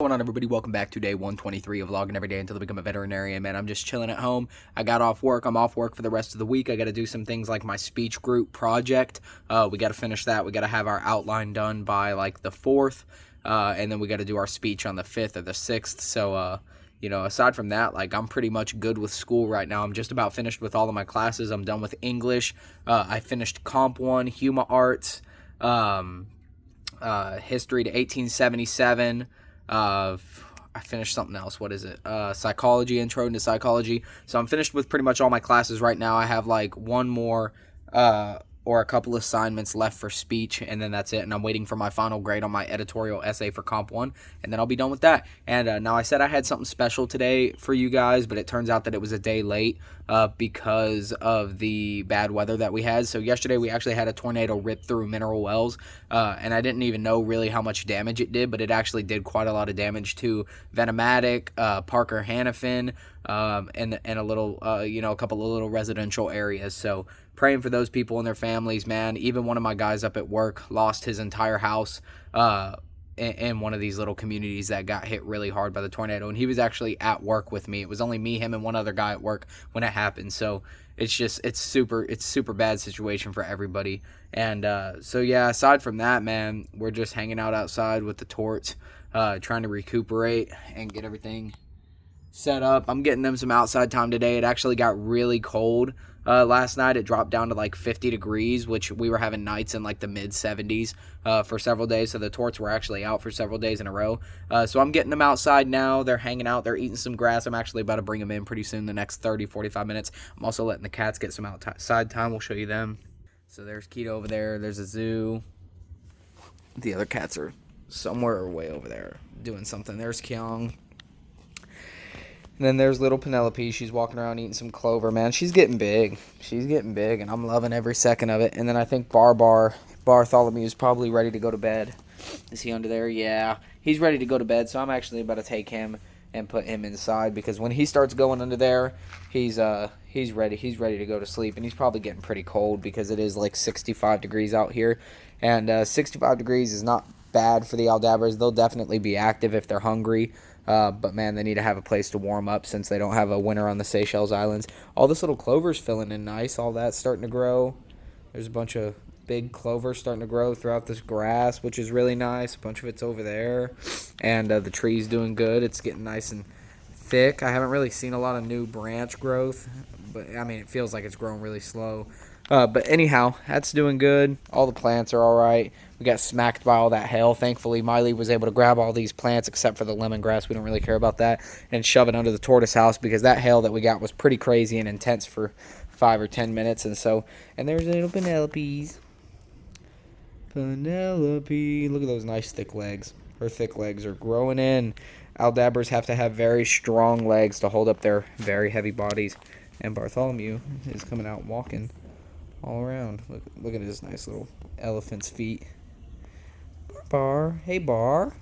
What's going on, everybody? Welcome back to day 123 of vlogging every day until I become a veterinarian. Man, I'm just chilling at home. I got off work. I'm off work for the rest of the week. I got to do some things like my speech group project. We got to finish that. We got to have our outline done by like the 4th, and then we got to do our speech on the 5th or the 6th. So, aside from that, like, I'm pretty much good with school right now. I'm just about finished with all of my classes. I'm done with English. I finished Comp 1, Huma Arts, History to 1877. I finished something else. What is it? Psychology, intro into psychology. So I'm finished with pretty much all my classes right now. I have like one more or a couple assignments left for speech, and then that's it. And I'm waiting for my final grade on my editorial essay for Comp 1, and then I'll be done with that. And now I said I had something special today for you guys, but it turns out that it was a day late because of the bad weather that we had. So yesterday we actually had a tornado rip through Mineral Wells, and I didn't even know really how much damage it did, but it actually did quite a lot of damage to Venomatic, Parker Hannafin, and a little, a couple of little residential areas. So praying for those people and their families, man. Even one of my guys up at work lost his entire house in one of these little communities that got hit really hard by the tornado, and he was actually at work with me. It was only me, him, and one other guy at work when it happened. So it's super bad situation for everybody. And so yeah, aside from that, man, we're just hanging out outside with the Torts, trying to recuperate and get everything set up. I'm getting them some outside time today. It actually got really cold last night. It dropped down to like 50 degrees, which we were having nights in like the mid 70s for several days. So the Torts were actually out for several days in a row. So I'm getting them outside now. They're hanging out. They're eating some grass. I'm actually about to bring them in pretty soon, the next 30-45 minutes. I'm also letting the cats get some outside time. We'll show you them. So there's Keto over there. There's a zoo. The other cats are somewhere way over there doing something. There's Kyung. And then there's little Penelope. She's walking around eating some clover, man. She's getting big. She's getting big, and I'm loving every second of it. And then I think Bartholomew is probably ready to go to bed. Is he under there? Yeah. He's ready to go to bed, so I'm actually about to take him and put him inside, because when he starts going under there, he's ready. He's ready to go to sleep, and he's probably getting pretty cold because it is like 65 degrees out here. And 65 degrees is not bad for the Aldabras. They'll definitely be active if they're hungry. But, man, they need to have a place to warm up since they don't have a winter on the Seychelles Islands. All this little clover's filling in nice. All that's starting to grow. There's a bunch of big clover starting to grow throughout this grass, which is really nice. A bunch of it's over there. And the tree's doing good. It's getting nice and thick. I haven't really seen a lot of new branch growth, but, I mean, it feels like it's growing really slow. But anyhow, that's doing good. All the plants are all right. We got smacked by all that hail. Thankfully, Miley was able to grab all these plants except for the lemongrass. We don't really care about that. And shove it under the tortoise house, because that hail that we got was pretty crazy and intense for 5 or 10 minutes. And there's little Penelope's. Penelope. Look at those nice thick legs. Her thick legs are growing in. Aldabras have to have very strong legs to hold up their very heavy bodies. And Bartholomew is coming out walking all around. Look at his nice little elephant's feet. Bar. Hey, Bar.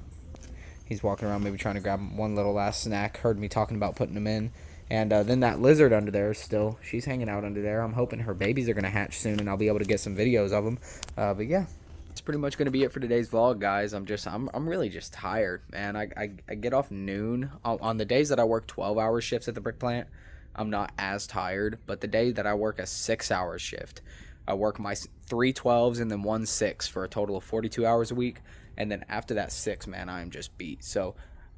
He's walking around maybe trying to grab one little last snack. Heard me talking about putting him in. And then that lizard under there still. She's hanging out under there. I'm hoping her babies are going to hatch soon, and I'll be able to get some videos of them. But yeah, that's pretty much going to be it for today's vlog, guys. I'm really just tired, man. I get off noon. On the days that I work 12-hour shifts at the brick plant, I'm not as tired. But the day that I work a 6-hour shift, I work my 3 12s and then 1 6 for a total of 42 hours a week. And then after that 6, man, I am just beat. So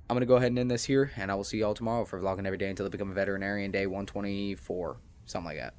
I'm going to go ahead and end this here, and I will see y'all tomorrow for vlogging every day until I become a veterinarian, day 124, something like that.